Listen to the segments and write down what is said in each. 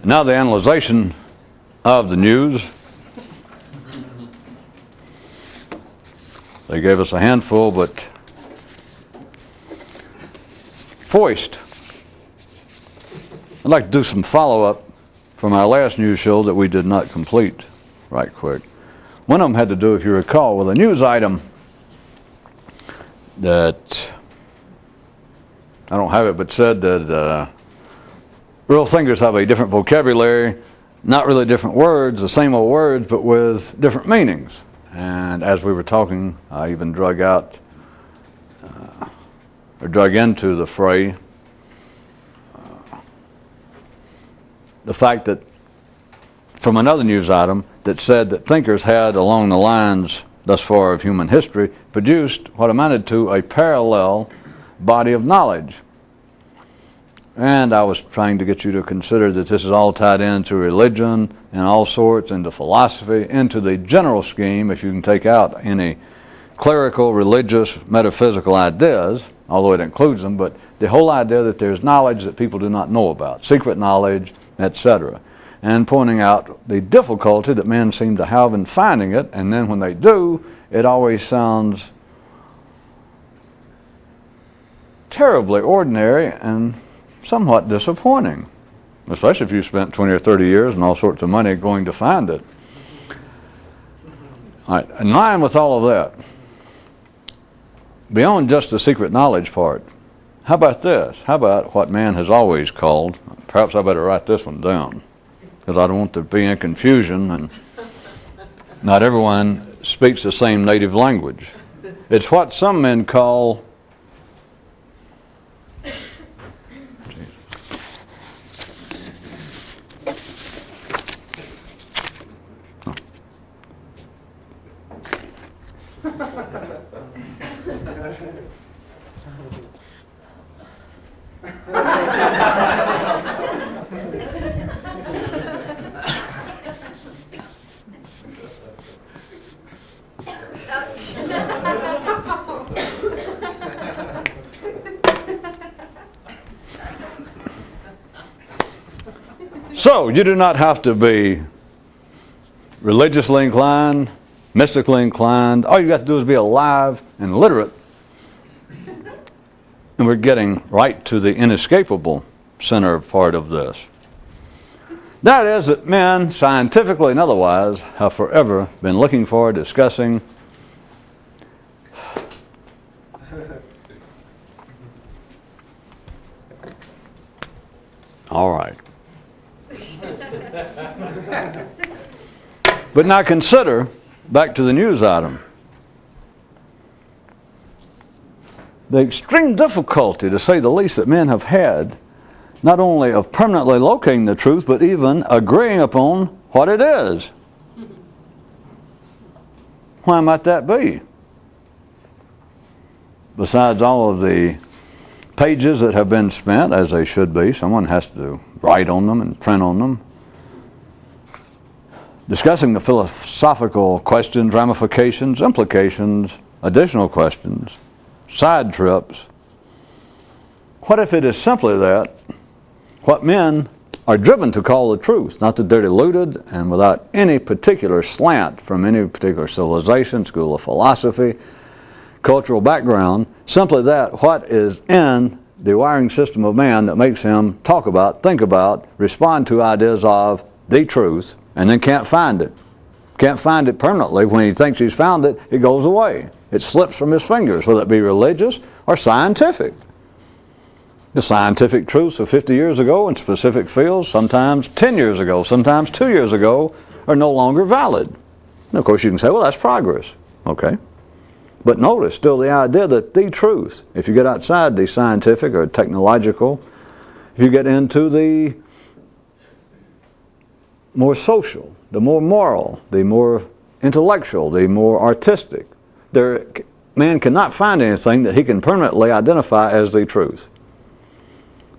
Now the analyzation of the news. They gave us a handful, but foist. I'd like to do some follow-up from our last news show that we did not complete right quick. One of them had to do, if you recall, with a news item that, I don't have it, but said that real thinkers have a different vocabulary, not really different words, the same old words, but with different meanings. And as we were talking, I even drug into the fray the fact that from another news item that said that thinkers had, along the lines thus far of human history, produced what amounted to a parallel body of knowledge. And I was trying to get you to consider that this is all tied into religion and all sorts, into philosophy, into the general scheme, if you can take out any clerical, religious, metaphysical ideas, although it includes them, but the whole idea that there's knowledge that people do not know about, secret knowledge, etc. And pointing out the difficulty that men seem to have in finding it, and then when they do, it always sounds terribly ordinary and somewhat disappointing, especially if you spent 20 or 30 years and all sorts of money going to find it. All right, in line with all of that, beyond just the secret knowledge part, how about this? How about what man has always called, perhaps I better write this one down, because I don't want there to be any confusion, and not everyone speaks the same native language. It's what some men call So, you do not have to be religiously inclined, mystically inclined. All you got to do is be alive and literate. And we're getting right to the inescapable center part of this. That is that men, scientifically and otherwise, have forever been looking for, discussing all right. But now consider, back to the news item, the extreme difficulty, to say the least, that men have had, not only of permanently locating the truth, but even agreeing upon what it is. Why might that be? Besides all of the pages that have been spent, as they should be, someone has to write on them and print on them, discussing the philosophical questions, ramifications, implications, additional questions, side trips. What if it is simply that what men are driven to call the truth, not that they're deluded and without any particular slant from any particular civilization, school of philosophy, cultural background, simply that what is in the wiring system of man that makes him talk about, think about, respond to ideas of the truth, and then can't find it. Can't find it permanently. When he thinks he's found it, it goes away. It slips from his fingers, whether it be religious or scientific. The scientific truths of 50 years ago in specific fields, sometimes 10 years ago, sometimes 2 years ago, are no longer valid. And of course you can say, well, that's progress. Okay. But notice still the idea that the truth, if you get outside the scientific or technological, if you get into the more social, the more moral, the more intellectual, the more artistic, man cannot find anything that he can permanently identify as the truth.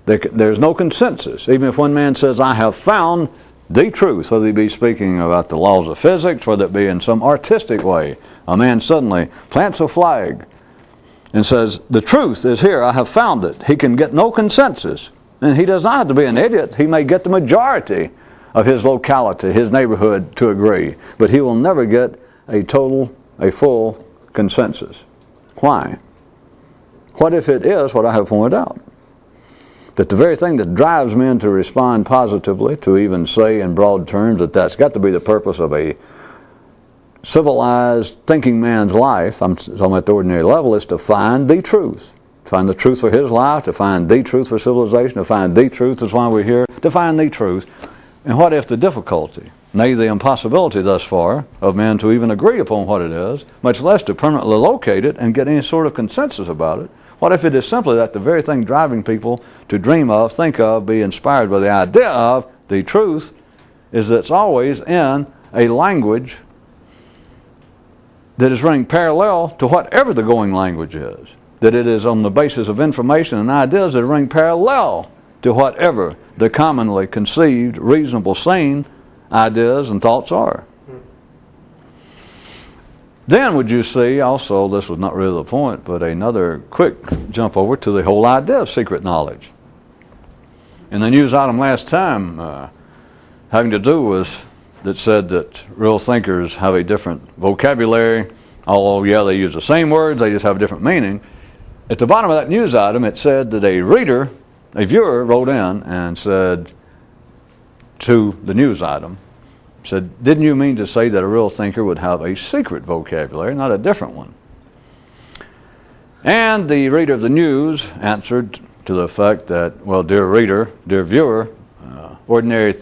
There's no consensus. Even if one man says, I have found the truth, whether he be speaking about the laws of physics, whether it be in some artistic way, a man suddenly plants a flag and says, the truth is here, I have found it. He can get no consensus. And he does not have to be an idiot. He may get the majority of his locality, his neighborhood to agree. But he will never get a full consensus. Why? What if it is what I have pointed out? That the very thing that drives men to respond positively, to even say in broad terms that that's got to be the purpose of a civilized, thinking man's life, I'm talking at the ordinary level, is to find the truth. To find the truth for his life, to find the truth for civilization, to find the truth, that's why we're here, to find the truth. And what if the difficulty, nay, the impossibility thus far, of men to even agree upon what it is, much less to permanently locate it and get any sort of consensus about it? What if it is simply that the very thing driving people to dream of, think of, be inspired by the idea of the truth is that it's always in a language that is running parallel to whatever the going language is? That it is on the basis of information and ideas that are running parallel to whatever the commonly conceived, reasonable, sane ideas and thoughts are. Then would you see also, this was not really the point, but another quick jump over to the whole idea of secret knowledge. In the news item last time, having to do with, that said that real thinkers have a different vocabulary, although, yeah, they use the same words, they just have a different meaning. At the bottom of that news item, it said that a viewer wrote in and said to the news item, said, didn't you mean to say that a real thinker would have a secret vocabulary, not a different one? And the reader of the news answered to the effect that, well, dear reader, dear viewer, ordinary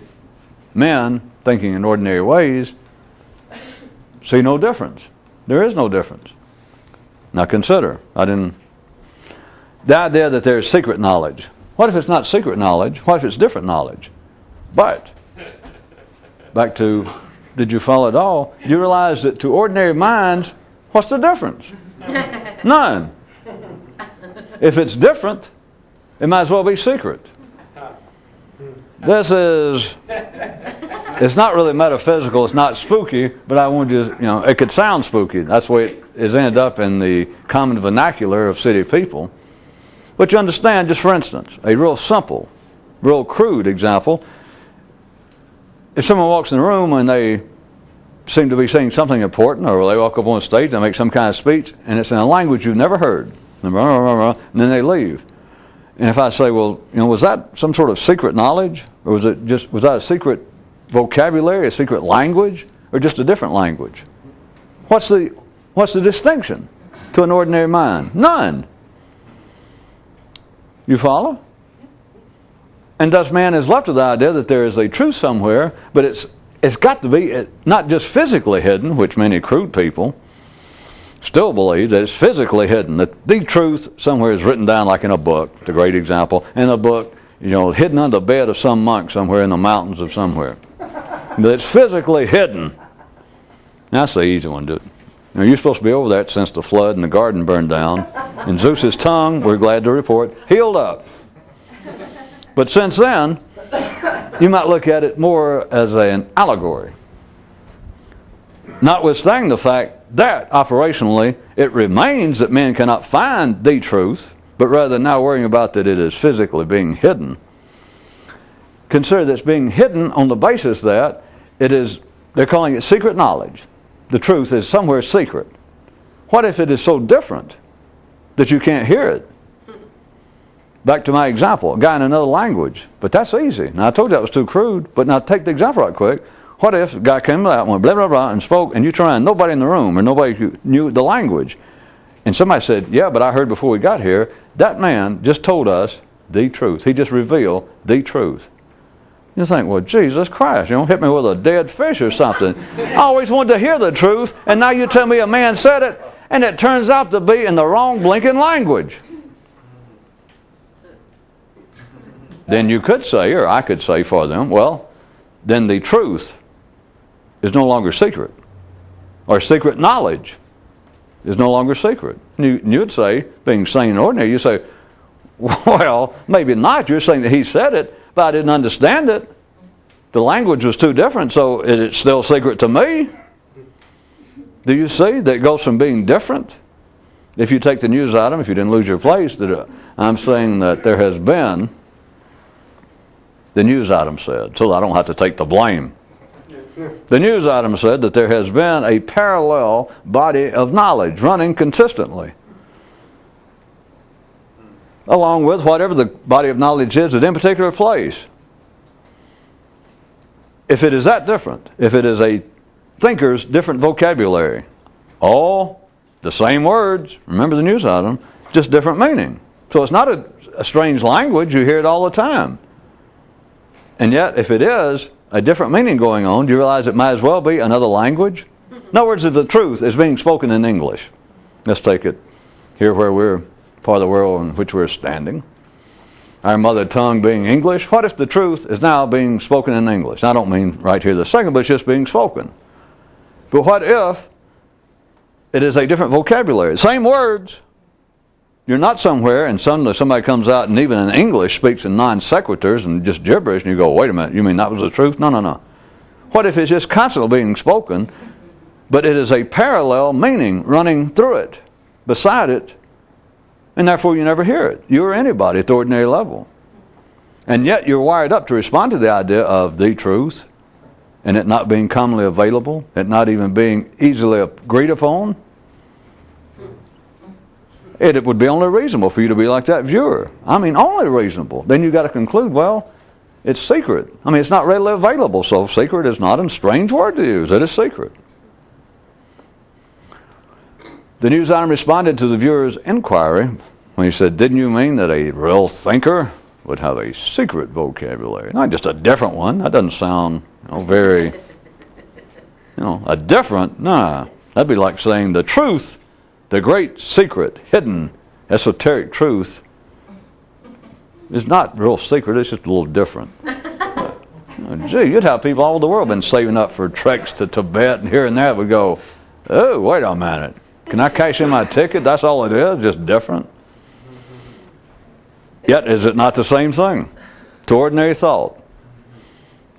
men thinking in ordinary ways see no difference. There is no difference. Now consider, the idea that there is secret knowledge. What if it's not secret knowledge? What if it's different knowledge? But, back to, did you follow it all? You realize that to ordinary minds, what's the difference? None. If it's different, it might as well be secret. This is, it's not really metaphysical, it's not spooky, but I want you to, it could sound spooky. That's the way it is ended up in the common vernacular of city people. But you understand, just for instance, a real simple, real crude example. If someone walks in the room and they seem to be saying something important, or they walk up on stage and make some kind of speech, and it's in a language you've never heard, and then they leave. And if I say, well, was that some sort of secret knowledge? Or was that a secret vocabulary, a secret language, or just a different language? What's the distinction to an ordinary mind? None. You follow? And thus man is left with the idea that there is a truth somewhere, but it's got to be not just physically hidden, which many crude people still believe that it's physically hidden, that the truth somewhere is written down like in a book. It's a great example. In a book, hidden under the bed of some monk somewhere in the mountains of somewhere. That it's physically hidden. That's the easy one, dude. You're supposed to be over that since the flood and the garden burned down. And Zeus's tongue, we're glad to report, healed up. But since then, you might look at it more as an allegory. Notwithstanding the fact that, operationally, it remains that men cannot find the truth, but rather now worrying about that it is physically being hidden. Consider that it's being hidden on the basis that they're calling it secret knowledge. The truth is somewhere secret. What if it is so different that you can't hear it? Back to my example, a guy in another language. But that's easy. Now, I told you that was too crude, but now take the example right quick. What if a guy came out and went blah, blah, blah, and spoke, and you try and nobody in the room, or nobody who knew the language, and somebody said, yeah, but I heard before we got here, that man just told us the truth. He just revealed the truth. You think, well, Jesus Christ, hit me with a dead fish or something. I always wanted to hear the truth, and now you tell me a man said it, and it turns out to be in the wrong blinking language. Then you could say, or I could say for them, well, then the truth is no longer secret. Or secret knowledge is no longer secret. You'd say, being sane and ordinary, you say, well, maybe not. You're saying that he said it, but I didn't understand it. The language was too different, so it's still secret to me. Do you see that it goes from being different? If you take the news item, if you didn't lose your place, that I'm saying that there has been the news item said, so I don't have to take the blame. The news item said that there has been a parallel body of knowledge running consistently, along with whatever the body of knowledge is at any particular place. If it is that different, if it is a thinker's different vocabulary, all the same words, remember the news item, just different meaning. So it's not a strange language, you hear it all the time. And yet, if it is a different meaning going on, do you realize it might as well be another language? In other words, if the truth is being spoken in English, let's take it here where we're part of the world in which we're standing, our mother tongue being English, what if the truth is now being spoken in English? I don't mean right here this second, but it's just being spoken. But what if it is a different vocabulary? Same words. You're not somewhere and suddenly somebody comes out and even in English speaks in non sequiturs and just gibberish and you go, wait a minute, you mean that was the truth? No, no, no. What if it's just constantly being spoken, but it is a parallel meaning running through it, beside it, and therefore you never hear it? You or anybody at the ordinary level. And yet you're wired up to respond to the idea of the truth and it not being commonly available, it not even being easily agreed upon. It would be only reasonable for you to be like that viewer. I mean, only reasonable. Then you've got to conclude, well, it's secret. I mean, it's not readily available, so secret is not a strange word to use. It is secret. The news item responded to the viewer's inquiry when he said, didn't you mean that a real thinker would have a secret vocabulary? Not just a different one. That doesn't sound very, a different, nah. That'd be like saying the truth, the great secret, hidden, esoteric truth is not real secret, it's just a little different. Gee, you'd have people all over the world been saving up for treks to Tibet and here and there would go, oh, wait a minute. Can I cash in my ticket? That's all it is, just different. Yet, is it not the same thing to ordinary thought?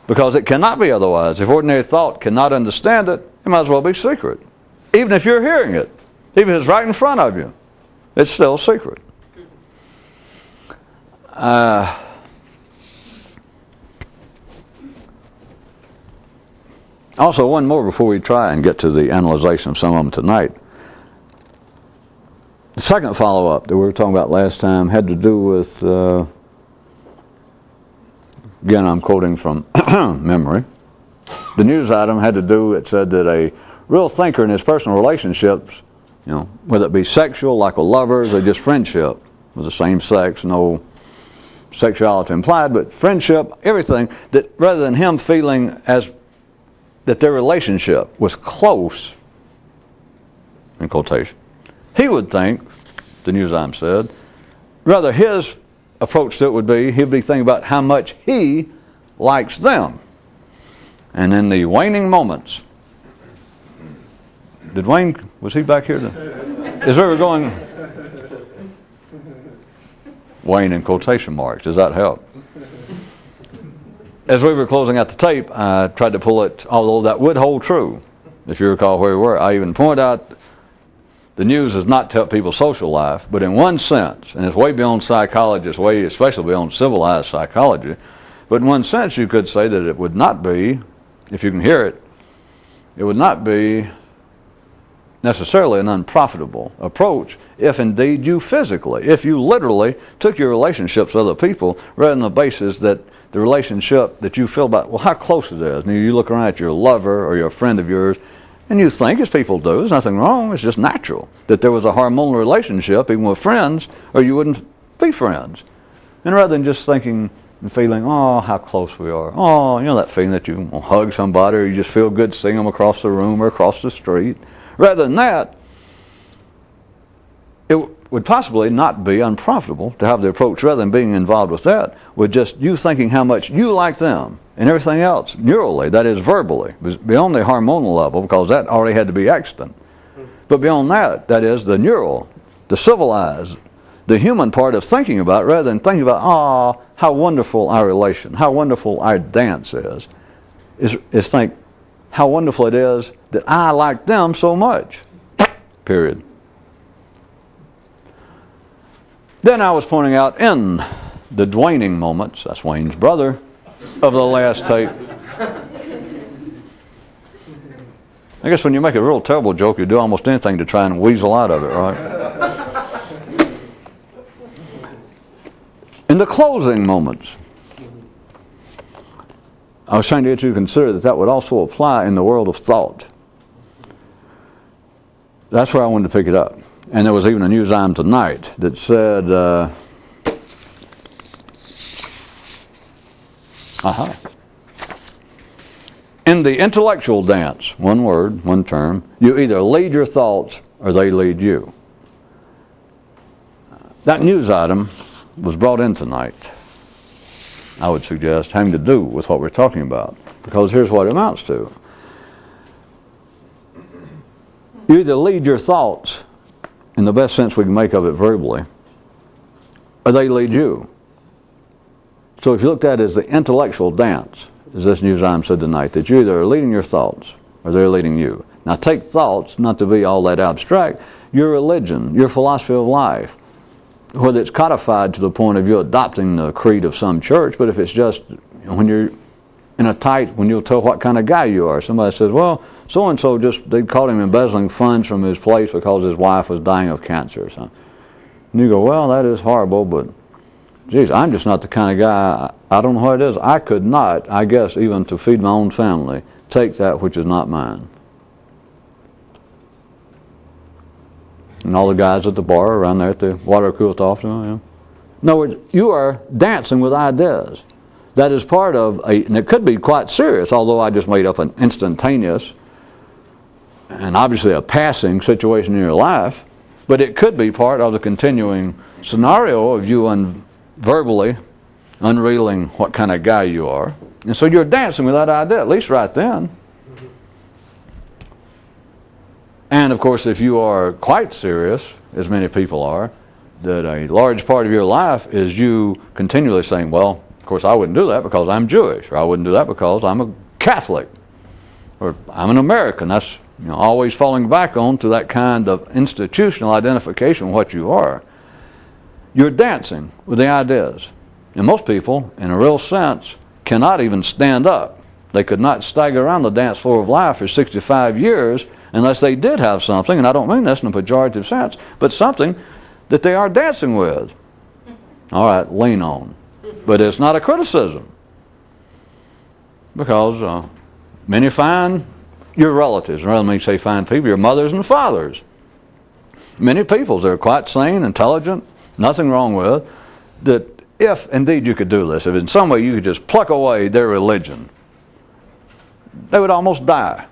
Because it cannot be otherwise. If ordinary thought cannot understand it, it might as well be secret. Even if you're hearing it. Even if it's right in front of you, it's still secret. Also, one more before we try and get to the analyzation of some of them tonight. The second follow-up that we were talking about last time had to do with, again, I'm quoting from memory. The news item had to do, it said that a real thinker in his personal relationships, whether it be sexual, like with lovers, or just friendship with the same sex, no sexuality implied, but friendship, everything, that rather than him feeling as that their relationship was close, in quotation, he would think, the news item said, rather his approach to it would be, he'd be thinking about how much he likes them. And in the waning moments, did Wayne, was he back here? As we were going, Wayne in quotation marks, does that help? As we were closing out the tape, I tried to pull it, although that would hold true. If you recall where we were, I even pointed out the news does not tell people's social life, but in one sense, and it's way beyond psychology, it's way especially beyond civilized psychology, but in one sense you could say that it would not be, if you can hear it, it would not be necessarily an unprofitable approach if indeed you physically, if you literally took your relationships with other people rather than the basis that the relationship that you feel about, well, how close it is. And you look around at your lover or your friend of yours and you think, as people do, there's nothing wrong, it's just natural, that there was a harmonious relationship even with friends or you wouldn't be friends. And rather than just thinking and feeling, oh, how close we are. Oh, that feeling that you hug somebody or you just feel good seeing them across the room or across the street. Rather than that, it would possibly not be unprofitable to have the approach, rather than being involved with that, with just you thinking how much you like them and everything else, neurally, that is verbally, beyond the hormonal level, because that already had to be extant. But beyond that, that is the neural, the civilized, the human part of thinking about it, rather than thinking about, oh, how wonderful our relation, how wonderful our dance is think, how wonderful it is that I like them so much. Period. Then I was pointing out in the waning moments, that's Wayne's brother, of the last tape. I guess when you make a real terrible joke, you do almost anything to try and weasel out of it, right? In the closing moments, I was trying to get you to consider that that would also apply in the world of thought. That's where I wanted to pick it up. And there was even a news item tonight that said, in the intellectual dance, one word, one term, you either lead your thoughts or they lead you. That news item was brought in tonight, I would suggest, having to do with what we're talking about. Because here's what it amounts to. You either lead your thoughts, in the best sense we can make of it verbally, or they lead you. So if you looked at it as the intellectual dance, as this news item said tonight, that you either are leading your thoughts or they're leading you. Now take thoughts, not to be all that abstract, your religion, your philosophy of life, whether it's codified to the point of you adopting the creed of some church, but if it's just, when you're in a tight, when you'll tell what kind of guy you are. Somebody says, well, so-and-so they caught him embezzling funds from his place because his wife was dying of cancer or something. And you go, well, that is horrible, but geez, I'm just not the kind of guy, I don't know what it is. I could not, I guess, even to feed my own family, take that which is not mine. And all the guys at the bar around there at the water cooled off. In other words, you are dancing with ideas. That is part of and it could be quite serious, although I just made up an instantaneous and obviously a passing situation in your life, but it could be part of the continuing scenario of you verbally unreeling what kind of guy you are. And so you're dancing with that idea, at least right then. And of course, if you are quite serious, as many people are, that a large part of your life is you continually saying, well, of course I wouldn't do that because I'm Jewish, or I wouldn't do that because I'm a Catholic, or I'm an American. That's always falling back on to that kind of institutional identification of what you are. You're dancing with the ideas. And most people, in a real sense, cannot even stand up. They could not stagger around the dance floor of life for 65 years unless they did have something, and I don't mean this in a pejorative sense, but something that they are dancing with. All right, lean on. But it's not a criticism. Because many find your relatives, rather than me say fine people, your mothers and fathers. Many people that are quite sane, intelligent, nothing wrong with, that if indeed you could do this, if in some way you could just pluck away their religion, they would almost die.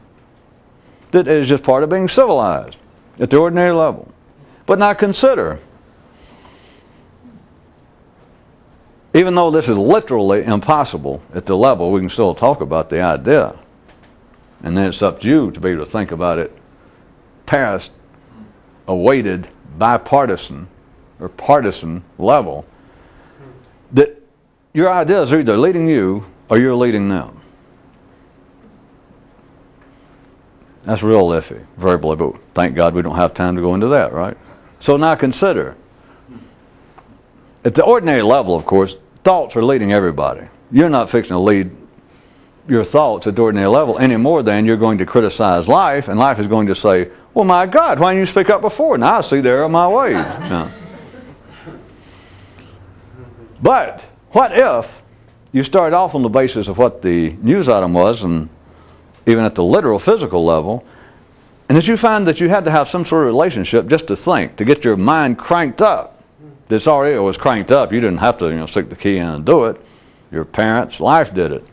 That is just part of being civilized at the ordinary level. But now consider, even though this is literally impossible at the level, we can still talk about the idea. And then it's up to you to be able to think about it past a weighted bipartisan or partisan level, that your ideas are either leading you or you're leading them. That's real iffy, verbally, but thank God we don't have time to go into that, right? So now consider, at the ordinary level, of course, thoughts are leading everybody. You're not fixing to lead your thoughts at the ordinary level any more than you're going to criticize life, and life is going to say, well, my God, why didn't you speak up before? Now I see the error of my ways. No. But what if you started off on the basis of what the news item was, and even at the literal physical level, and that you find that you had to have some sort of relationship just to think, to get your mind cranked up. This already was cranked up. You didn't have to stick the key in and do it. Your parents' life did it.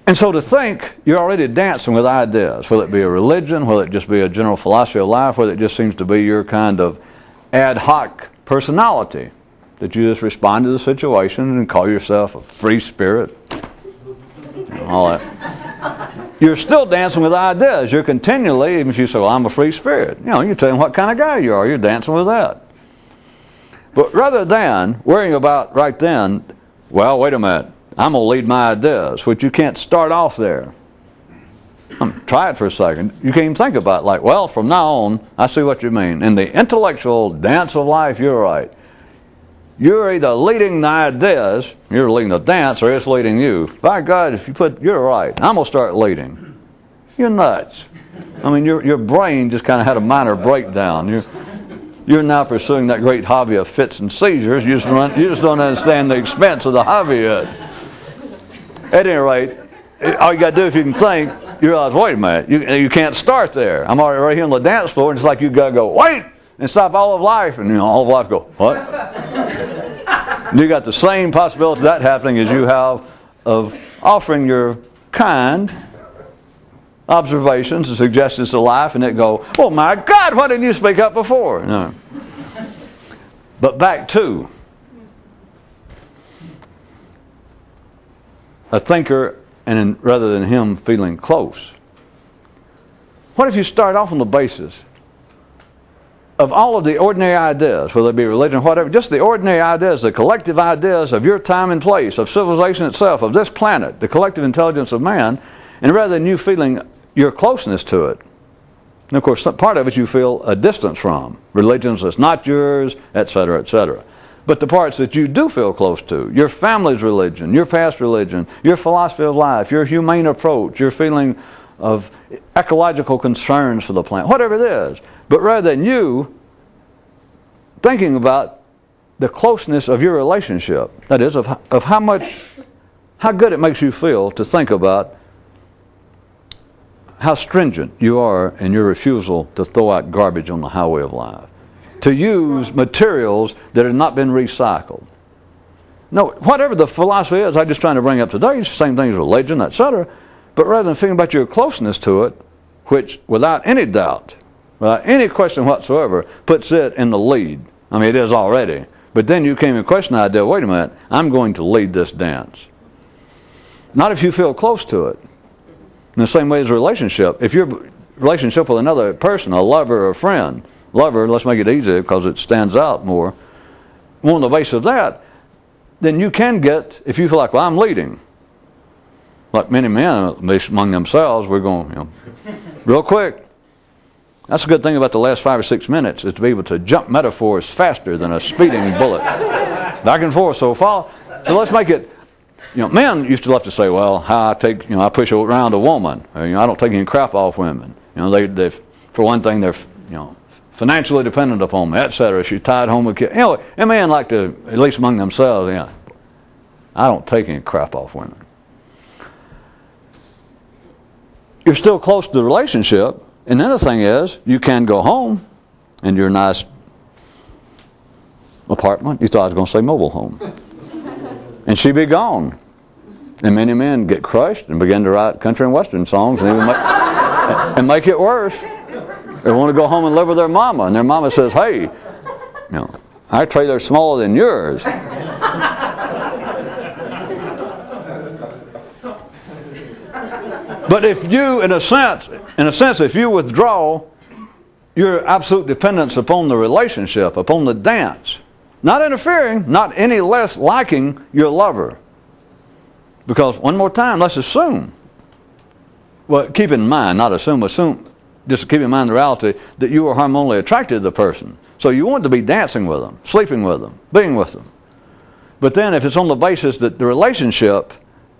And so to think, you're already dancing with ideas, whether it be a religion, whether it just be a general philosophy of life, whether it just seems to be your kind of ad hoc personality, that you just respond to the situation and call yourself a free spirit, all that. You're still dancing with ideas. You're continually, even if you say, well, I'm a free spirit, you're telling what kind of guy you are. You're dancing with that. But rather than worrying about right then, well, wait a minute, I'm going to lead my ideas, which you can't start off there. Try it for a second. You can't even think about it like, well, from now on, I see what you mean. In the intellectual dance of life, you're right. You're either leading the ideas, you're leading the dance, or it's leading you. By God, if you're right, I'm going to start leading. You're nuts. I mean, your brain just kind of had a minor breakdown. You're now pursuing that great hobby of fits and seizures. You just don't understand the expense of the hobby yet. At any rate, all you got to do if you can think, you realize, wait a minute, you can't start there. I'm already right here on the dance floor, and it's like you got to go, wait, and stop all of life. And all of life go, what? And you got the same possibility of that happening as you have of offering your kind observations and suggestions to life, and it go, oh my God, why didn't you speak up before? No. But back to a thinker, and rather than him feeling close. What if you start off on the basis of all of the ordinary ideas, whether it be religion or whatever, just the ordinary ideas, the collective ideas of your time and place, of civilization itself, of this planet, the collective intelligence of man, and rather than you feeling your closeness to it, and of course part of it you feel a distance from, religions that's not yours, etc., etc. But the parts that you do feel close to, your family's religion, your past religion, your philosophy of life, your humane approach, your feeling of ecological concerns for the planet, whatever it is. But rather than you thinking about the closeness of your relationship, that is, of how good it makes you feel to think about how stringent you are in your refusal to throw out garbage on the highway of life, to use materials that have not been recycled. No, whatever the philosophy is, I'm just trying to bring up today, it's the same thing as religion, etc. But rather than thinking about your closeness to it, which without any doubt, without any question whatsoever, puts it in the lead. I mean, it is already. But then you came and questioned the idea, wait a minute, I'm going to lead this dance. Not if you feel close to it. In the same way as a relationship. If your relationship with another person, a lover or a friend, lover, let's make it easy because it stands out more, on the basis of that, then you can get, if you feel like, well, I'm leading. Like many men, among themselves, we're going, real quick. That's a good thing about the last 5 or 6 minutes, is to be able to jump metaphors faster than a speeding bullet. Back and forth. So let's make it, men used to love to say, well, how I push around a woman. I don't take any crap off women. They for one thing, they're, financially dependent upon me, etc. She's tied home with kids. And men like to, at least among themselves, I don't take any crap off women. You're still close to the relationship. And the other thing is, you can go home in your nice apartment. You thought I was going to say mobile home. And she be gone. And many men get crushed and begin to write country and western songs and even make it worse. They want to go home and live with their mama. And their mama says, hey, our trailer's smaller than yours. But if you, in a sense, if you withdraw your absolute dependence upon the relationship, upon the dance, not interfering, not any less liking your lover. Because, one more time, let's assume, well, keep in mind, not assume, just keep in mind the reality that you are hormonally attracted to the person. So you want to be dancing with them, sleeping with them, being with them. But then if it's on the basis that the relationship,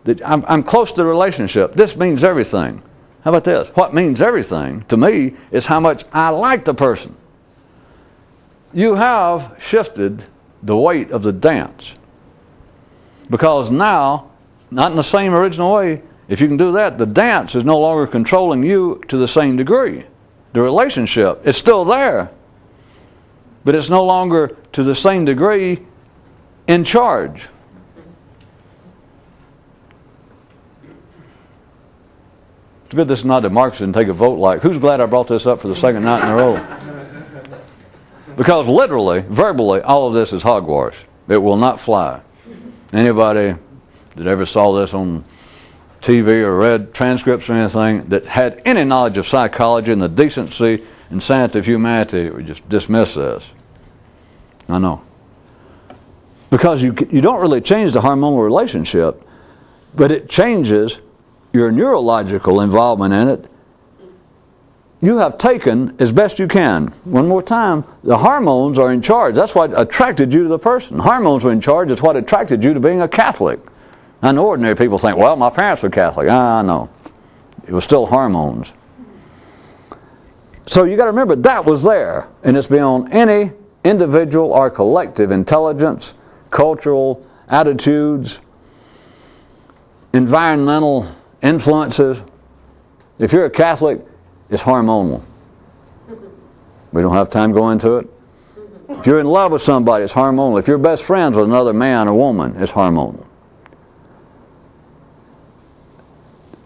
that I'm close to the relationship, this means everything. How about this? What means everything to me is how much I like the person. You have shifted the weight of the dance. Because now, not in the same original way, if you can do that, the dance is no longer controlling you to the same degree. The relationship is still there, but it's no longer to the same degree in charge. It's good this is not democracy and take a vote like, who's glad I brought this up for the second night in a row? Because literally, verbally, all of this is hogwash. It will not fly. Anybody that ever saw this on TV or read transcripts or anything that had any knowledge of psychology and the decency and sanity of humanity would just dismiss this. I know. Because you don't really change the hormonal relationship, but it changes your neurological involvement in it you have taken as best you can. One more time, the hormones are in charge. That's what attracted you to the person. Hormones were in charge. It's what attracted you to being a Catholic. I know ordinary people think, well, my parents were Catholic. No. It was still hormones. So you got to remember that was there. And it's beyond any individual or collective intelligence, cultural attitudes, environmental influences. If you're a Catholic, it's hormonal. We don't have time to go into it. If you're in love with somebody, it's hormonal. If you're best friends with another man or woman, it's hormonal.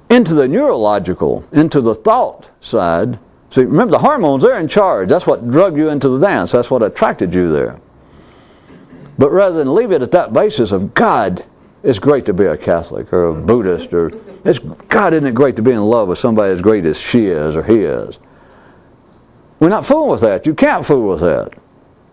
Into the neurological, into the thought side, see, remember the hormones, they're in charge. That's what drug you into the dance. That's what attracted you there. But rather than leave it at that basis of, God, it's great to be a Catholic or a Buddhist, or God, isn't it great to be in love with somebody as great as she is or he is? We're not fooling with that. You can't fool with that.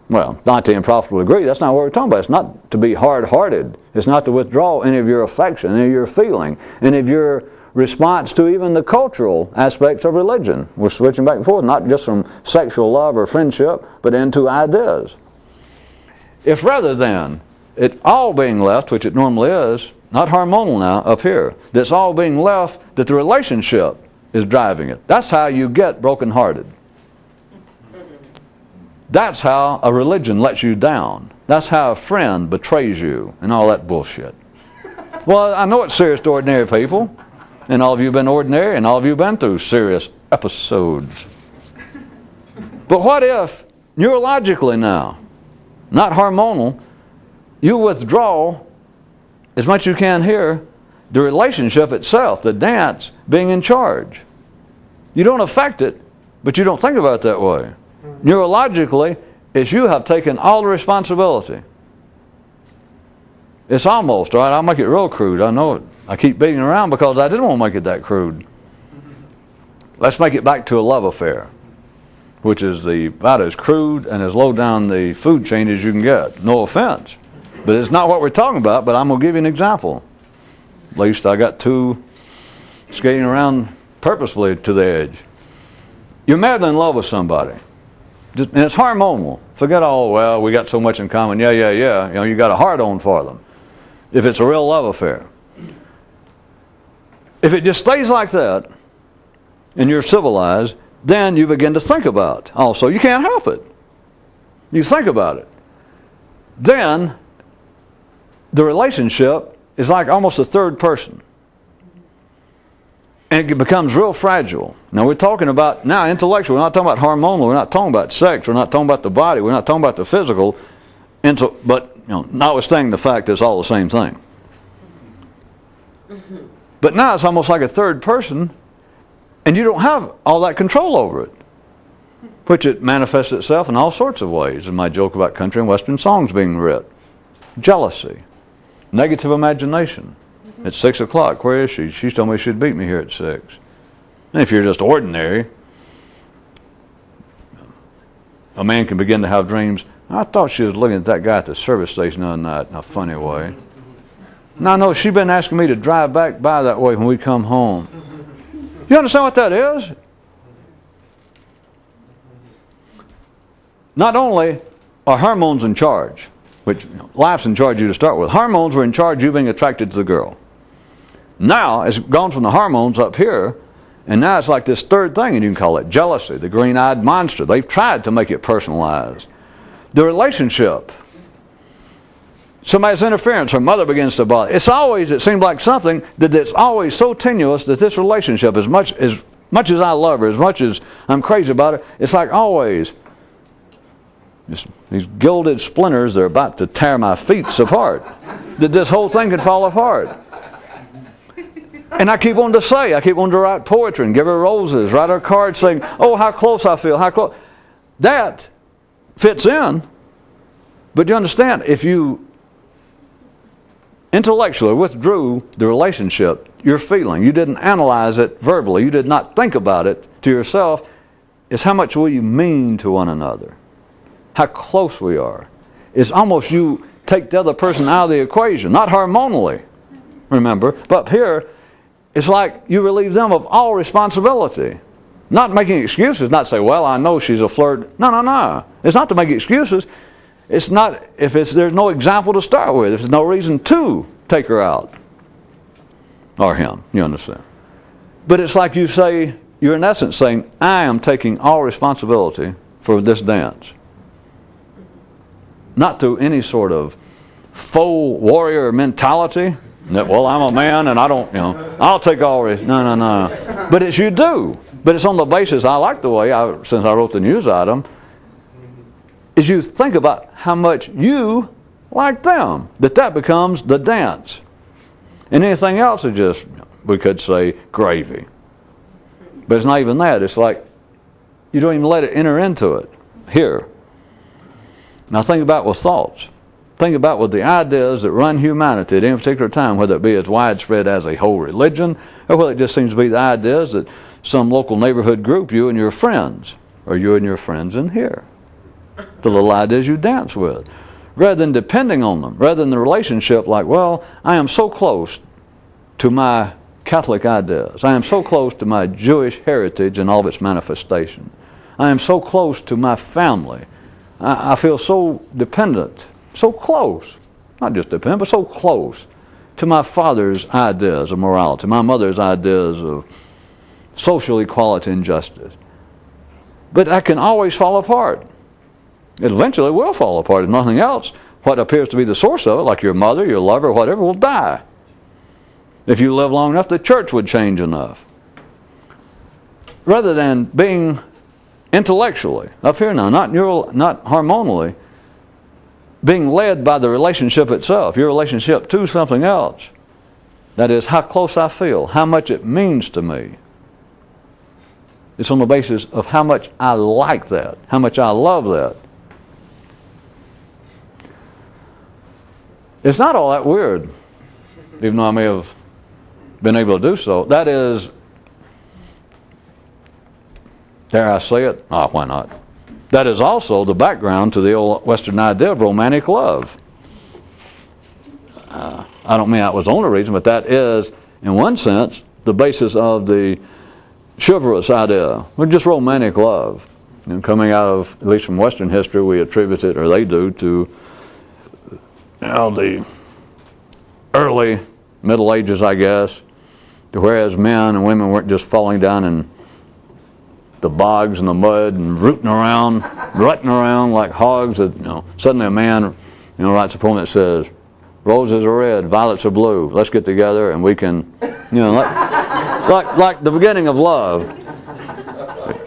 Well, Dante and Prophet will agree. That's not what we're talking about. It's not to be hard-hearted. It's not to withdraw any of your affection, any of your feeling, any of your response to even the cultural aspects of religion. We're switching back and forth, not just from sexual love or friendship, but into ideas. If rather than it all being left, which it normally is, not hormonal now, up here, that's all being left, that the relationship is driving it. That's how you get brokenhearted. That's how a religion lets you down. That's how a friend betrays you and all that bullshit. Well, I know it's serious to ordinary people, and all of you have been ordinary, and all of you have been through serious episodes. But what if, neurologically now, not hormonal, you withdraw as much as you can here, the relationship itself, the dance, being in charge. You don't affect it, but you don't think about it that way. Neurologically, it's you have taken all the responsibility. It's almost, all right, I'll make it real crude, I know it. I keep beating around because I didn't want to make it that crude. Let's make it back to a love affair, which is about as crude and as low down the food chain as you can get. No offense. But it's not what we're talking about, but I'm going to give you an example. At least I got two skating around purposefully to the edge. You're madly in love with somebody. And it's hormonal. Forget all, well, we got so much in common. Yeah. You know, you got a heart on for them. If it's a real love affair. If it just stays like that, and you're civilized, then you begin to think about. Also, you can't help it. You think about it. Then, the relationship is like almost a third person. And it becomes real fragile. Now we're talking about, now intellectual, we're not talking about hormonal, we're not talking about sex, we're not talking about the body, we're not talking about the physical, but you know, notwithstanding the fact that it's all the same thing. But now it's almost like a third person, and you don't have all that control over it. Which it manifests itself in all sorts of ways. In my joke about country and western songs being writ. Jealousy. Negative imagination. At 6 o'clock, where is she? She's told me she'd beat me here at 6. And if you're just ordinary, a man can begin to have dreams. I thought she was looking at that guy at the service station the other night in a funny way. No, she's been asking me to drive back by that way when we come home. You understand what that is? Not only are hormones in charge, which life's in charge of you to start with. Hormones were in charge of you being attracted to the girl. Now, it's gone from the hormones up here, and now it's like this third thing, and you can call it jealousy, the green-eyed monster. They've tried to make it personalized. The relationship. Somebody's interference, her mother begins to bother. It's always, it seems like something that's always so tenuous that this relationship, as much as I love her, as much as I'm crazy about her, it's like always these gilded splinters that are about to tear my feet apart. That this whole thing could fall apart. And I keep on to write poetry and give her roses, write her cards saying, oh, how close I feel, how close. That fits in. But you understand, if you intellectually withdrew the relationship, your feeling, you didn't analyze it verbally, you did not think about it to yourself, is how much will you mean to one another? How close we are. It's almost you take the other person out of the equation, not hormonally, remember, but here, it's like you relieve them of all responsibility. Not making excuses, not say, well, I know she's a flirt. No. It's not to make excuses. It's not, there's no example to start with. There's no reason to take her out. Or him, you understand. But it's like you say, you're in essence saying, I am taking all responsibility for this dance. Not through any sort of faux warrior mentality. That, well, I'm a man and I don't, I'll take all this. No. But it's you do. But it's on the basis, I like the way, since I wrote the news item, is you think about how much you like them. That becomes the dance. And anything else is just, we could say, gravy. But it's not even that. It's like, you don't even let it enter into it. Here. Now think about with thoughts. Think about with the ideas that run humanity at any particular time, whether it be as widespread as a whole religion, or whether it just seems to be the ideas that some local neighborhood group, you and your friends, or you and your friends in here. The little ideas you dance with. Rather than depending on them, rather than the relationship like, well, I am so close to my Catholic ideas. I am so close to my Jewish heritage and all of its manifestation. I am so close to my family. I feel so dependent, so close, not just dependent, but so close to my father's ideas of morality, my mother's ideas of social equality and justice. But that can always fall apart. It eventually will fall apart. If nothing else, what appears to be the source of it, like your mother, your lover, whatever, will die. If you live long enough, the church would change enough. Rather than being intellectually, up here now, not hormonally, being led by the relationship itself, your relationship to something else. That is, how close I feel, how much it means to me. It's on the basis of how much I like that, how much I love that. It's not all that weird, even though I may have been able to do so. That is, dare I say it? Why not? That is also the background to the old Western idea of romantic love. I don't mean that was the only reason, but that is, in one sense, the basis of the chivalrous idea. We're just romantic love. And coming out of, at least from Western history, we attribute it, or they do, to the early Middle Ages, I guess, to whereas men and women weren't just falling down in the bogs and the mud and rutting around like hogs. Suddenly a man, writes a poem that says, "Roses are red, violets are blue. Let's get together and we can," like the beginning of love.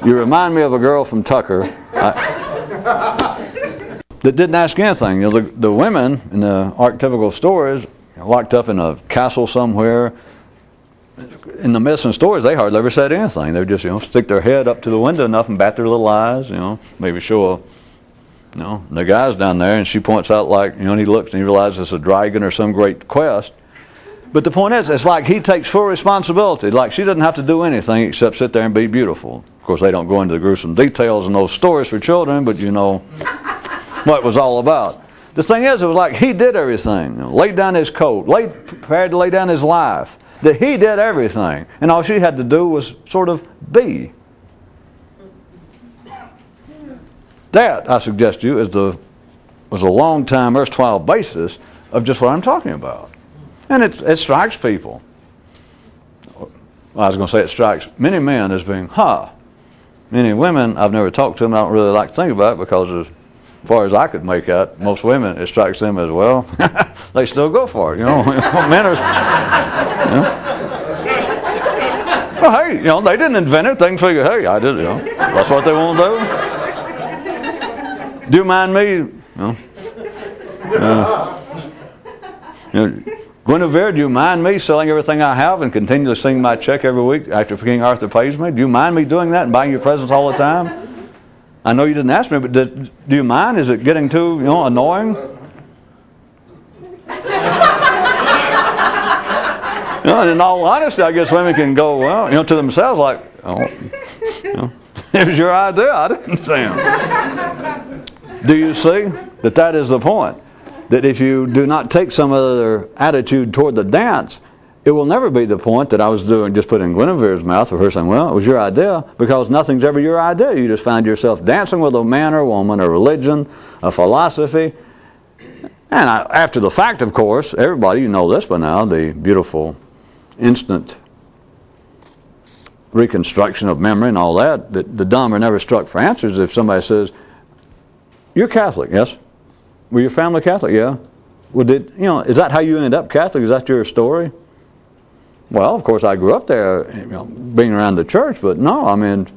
You remind me of a girl from Tucker that didn't ask anything. The women in the archetypical stories locked up in a castle somewhere. In the myths and stories, they hardly ever said anything. They would just, stick their head up to the window enough and bat their little eyes, maybe show the guy's down there, and she points out and he looks and he realizes it's a dragon or some great quest. But the point is, it's like he takes full responsibility. Like she doesn't have to do anything except sit there and be beautiful. Of course, they don't go into the gruesome details in those stories for children, but what it was all about. The thing is, it was like he did everything. Laid down his coat, prepared to lay down his life. That he did everything, and all she had to do was sort of be. That, I suggest to you, was a long-time erstwhile basis of just what I'm talking about. And it strikes people. Well, I was going to say it strikes many men as being, Many women, I've never talked to them, I don't really like to think about it, because as far as I could make out, most women, it strikes them as, well, they still go for it, Men are, Well, hey, they didn't invent it. They can figure, hey, I did, that's what they want to do. Do you mind me, Guinevere, do you mind me selling everything I have and continue to sing my check every week after King Arthur pays me? Do you mind me doing that and buying you presents all the time? I know you didn't ask me, but do you mind? Is it getting too, annoying? And in all honesty, I guess women can go, well, to themselves like, it was your idea, I didn't say it. Do you see that is the point? That if you do not take some other attitude toward the dance, it will never be the point that I was doing, just put in Guinevere's mouth, or her saying, well, it was your idea, because nothing's ever your idea. You just find yourself dancing with a man or a woman, a religion, a philosophy. And after the fact, of course, everybody, you know this by now, the beautiful instant reconstruction of memory and all that, the dumb are never struck for answers. If somebody says, you're Catholic, yes? Were your family Catholic? Yeah. Well, is that how you ended up Catholic? Is that your story? Well, of course, I grew up there, being around the church, but no, I mean,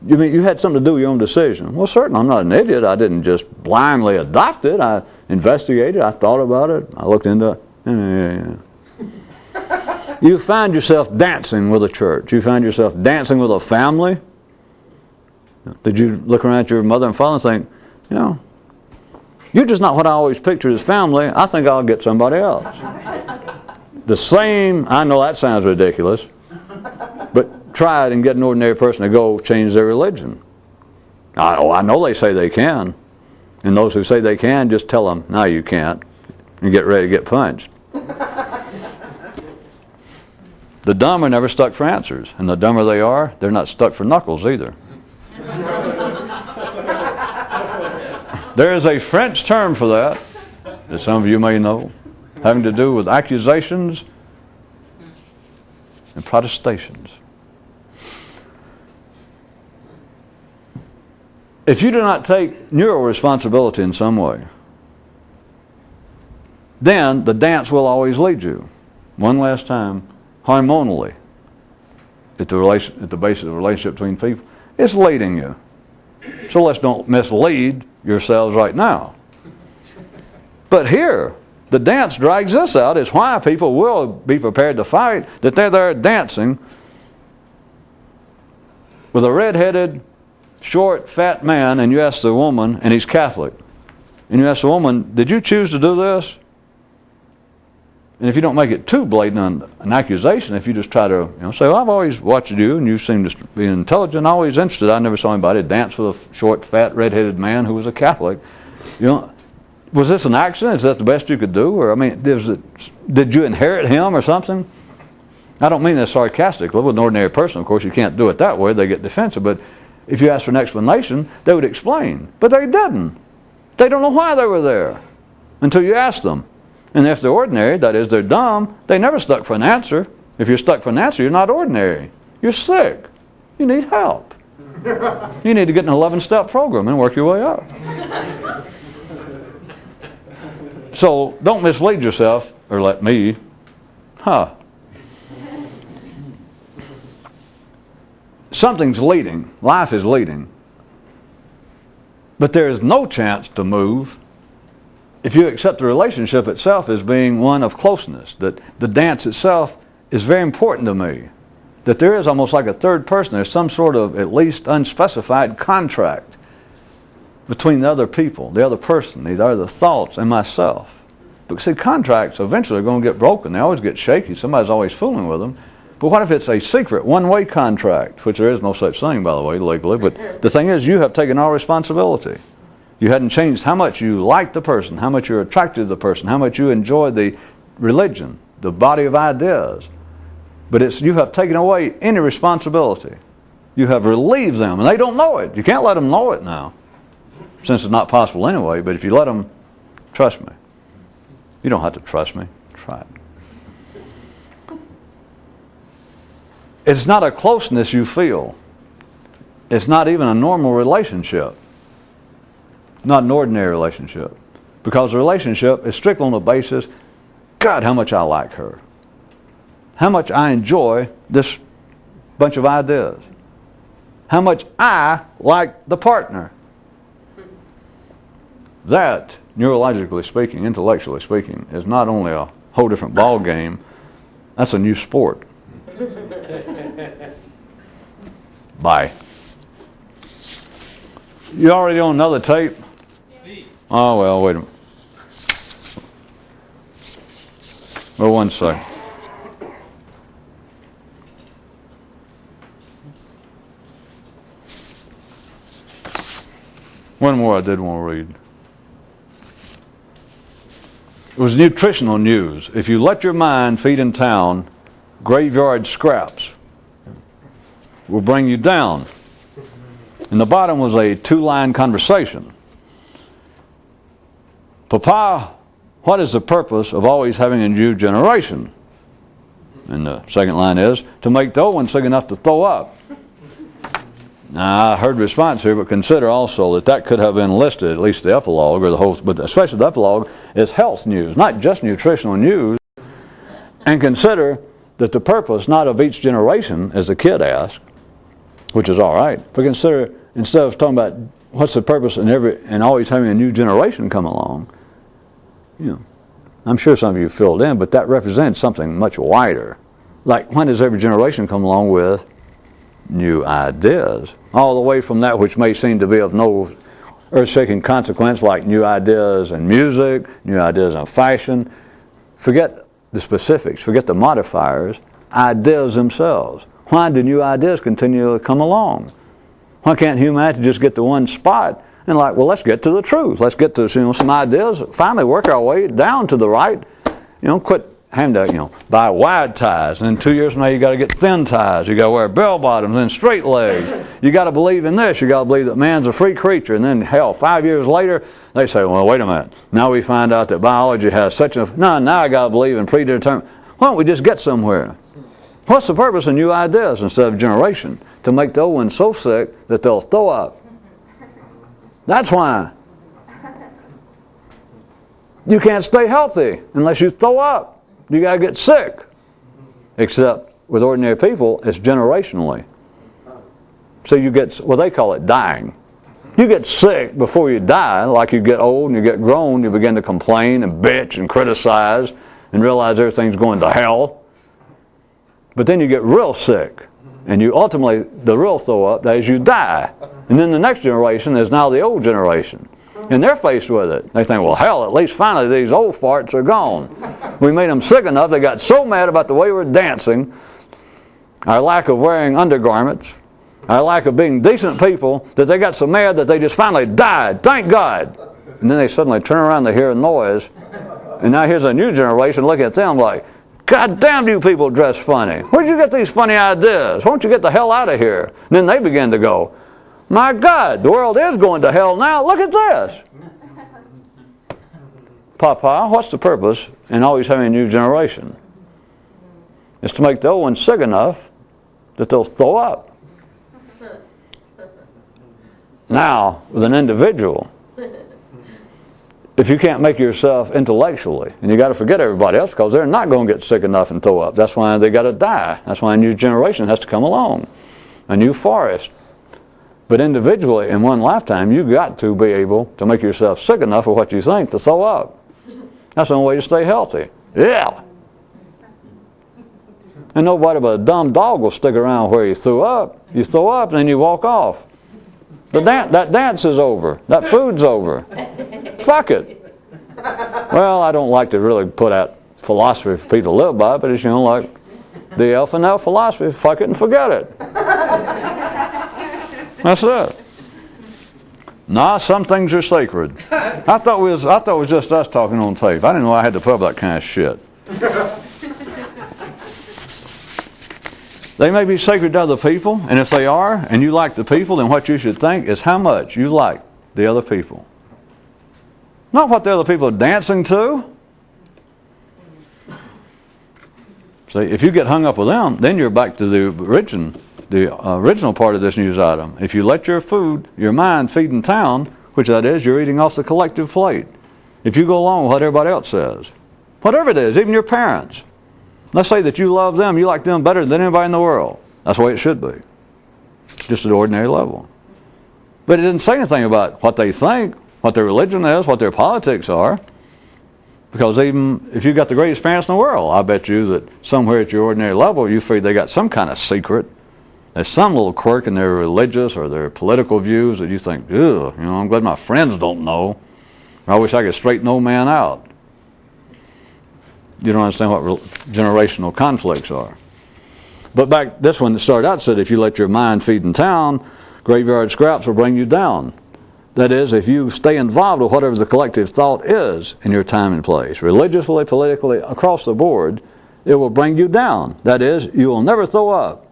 you had something to do with your own decision. Well, certainly, I'm not an idiot. I didn't just blindly adopt it. I investigated. I thought about it. I looked into it. Yeah. You find yourself dancing with a church. You find yourself dancing with a family. Did you look around at your mother and father and think, you're just not what I always pictured as family. I think I'll get somebody else. The same, I know that sounds ridiculous, but try it and get an ordinary person to go change their religion. I know they say they can. And those who say they can, just tell them, no, you can't. And get ready to get punched. The dumb are never stuck for answers. And the dumber they are, they're not stuck for knuckles either. There is a French term for that some of you may know, having to do with accusations and protestations. If you do not take neural responsibility in some way, then the dance will always lead you, one last time, hormonally, at the basis of the relationship between people. It's leading you. So let's don't mislead yourselves right now. But here, the dance drags this out. It's why people will be prepared to fight, that they're there dancing with a red-headed, short, fat man, and you ask the woman, and he's Catholic, and you ask the woman, did you choose to do this? And if you don't make it too blatant an accusation, if you just try to say, well, I've always watched you, and you seem to be intelligent, always interested. I never saw anybody dance with a short, fat, red-headed man who was a Catholic. Was this an accident? Is that the best you could do? Or, did you inherit him or something? I don't mean that sarcastically. With an ordinary person, of course, you can't do it that way. They get defensive. But if you ask for an explanation, they would explain. But they didn't. They don't know why they were there until you ask them. And if they're ordinary, that is, they're dumb, they never stuck for an answer. If you're stuck for an answer, you're not ordinary. You're sick. You need help. You need to get an 11-step program and work your way up. So don't mislead yourself, or let me. Something's leading. Life is leading. But there is no chance to move if you accept the relationship itself as being one of closeness, that the dance itself is very important to me, that there is almost like a third person, there's some sort of at least unspecified contract between the other people, the other person, the other thoughts, and myself. But see, contracts eventually are going to get broken. They always get shaky. Somebody's always fooling with them. But what if it's a secret, one-way contract, which there is no such thing, by the way, legally. But the thing is, you have taken all responsibility. You hadn't changed how much you like the person, how much you're attracted to the person, how much you enjoy the religion, the body of ideas. But you have taken away any responsibility. You have relieved them, and they don't know it. You can't let them know it now, since it's not possible anyway. But if you let them, trust me. You don't have to trust me. Try it. It's not a closeness you feel. It's not even a normal relationship. Not an ordinary relationship. Because a relationship is strictly on the basis, God, how much I like her. How much I enjoy this bunch of ideas. How much I like the partner. That, neurologically speaking, intellectually speaking, is not only a whole different ball game, that's a new sport. Bye. You already on another tape? Oh, well, wait a minute. Well, one second. One more I did want to read. It was nutritional news. If you let your mind feed in town, graveyard scraps will bring you down. And the bottom was a 2-line conversation. Papa, what is the purpose of always having a new generation? And the second line is, to make the old one sick enough to throw up. Now, I heard the response here, but consider also that could have been listed, at least the epilogue, or the whole, but especially the epilogue, is health news, not just nutritional news. And consider that the purpose, not of each generation, as the kid asked, which is all right, but consider, instead of talking about what's the purpose and always having a new generation come along, I'm sure some of you filled in, but that represents something much wider. Like, when does every generation come along with new ideas? All the way from that which may seem to be of no earth-shaking consequence, like new ideas in music, new ideas in fashion. Forget the specifics, forget the modifiers, ideas themselves. Why do new ideas continue to come along? Why can't humanity just get to one spot and let's get to the truth. Let's get to some ideas, finally work our way down to the right. Quit having to, buy wide ties, and then 2 years from now you got to get thin ties. You got to wear bell bottoms and straight legs. You got to believe in this. You got to believe that man's a free creature. And then 5 years later they say, well, wait a minute. Now we find out that biology has such a now I got to believe in predetermined. Why don't we just get somewhere? What's the purpose of new ideas instead of generation? To make the old ones so sick that they'll throw up. That's why. You can't stay healthy unless you throw up. You got to get sick. Except with ordinary people, it's generationally. So you get, they call it dying. You get sick before you die, like you get old and you get grown, you begin to complain and bitch and criticize and realize everything's going to hell. But then you get real sick. And you ultimately, the real throw up, that is, you die. And then the next generation is now the old generation. And they're faced with it. They think, well, hell, at least finally these old farts are gone. We made them sick enough, they got so mad about the way we're dancing, our lack of wearing undergarments, our lack of being decent people, that they got so mad that they just finally died. Thank God. And then they suddenly turn around, they hear a noise. And now here's a new generation looking at them like, God damn, you people dress funny. Where'd you get these funny ideas? Why don't you get the hell out of here? And then they begin to go, my God, the world is going to hell now. Look at this. Papa, what's the purpose in always having a new generation? It's to make the old ones sick enough that they'll throw up. Now, with an individual, if you can't make yourself intellectually, and you got to forget everybody else because they're not going to get sick enough and throw up. That's why they got to die. That's why a new generation has to come along, a new forest. But individually, in one lifetime, you got to be able to make yourself sick enough of what you think to throw up. That's the only way to stay healthy. Yeah. And nobody but a dumb dog will stick around where you threw up. You throw up, and then you walk off. That dance is over. That food's over. Fuck it. Well, I don't like to really put out philosophy for people to live by, but it's, like the F and L philosophy, fuck it and forget it. That's it. Nah, some things are sacred. I thought it was just us talking on tape. I didn't know I had to put up that kind of shit. They may be sacred to other people, and if they are, and you like the people, then what you should think is how much you like the other people. Not what the other people are dancing to. See, if you get hung up with them, then you're back to the original part of this news item. If you let your mind feed in town, which that is, you're eating off the collective plate. If you go along with what everybody else says, whatever it is, even your parents. Let's say that you love them, you like them better than anybody in the world. That's the way it should be. Just at ordinary level. But it didn't say anything about what they think, what their religion is, what their politics are. Because even if you got the greatest parents in the world, I bet you that somewhere at your ordinary level, you figure they got some kind of secret. There's some little quirk in their religious or their political views that you think, ugh, I'm glad my friends don't know. I wish I could straighten old man out. You don't understand what generational conflicts are. But back, this one that started out said, if you let your mind feed in town, graveyard scraps will bring you down. That is, if you stay involved with whatever the collective thought is in your time and place, religiously, politically, across the board, it will bring you down. That is, you will never throw up.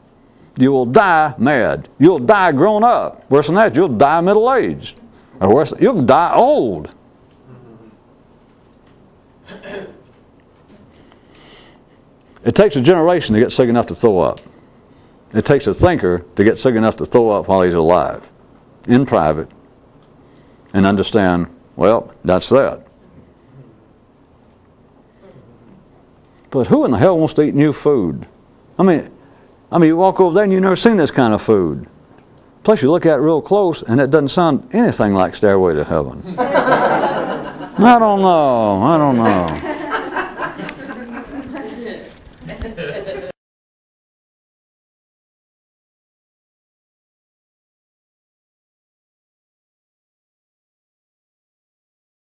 You will die mad. You'll die grown up. Worse than that, you'll die middle-aged. Or worse, you'll die old. It takes a generation to get sick enough to throw up. It takes a thinker to get sick enough to throw up while he's alive, in private, and understand, well, that's that. But who in the hell wants to eat new food? I mean, you walk over there and you've never seen this kind of food. Plus, you look at it real close, and it doesn't sound anything like Stairway to Heaven. I don't know.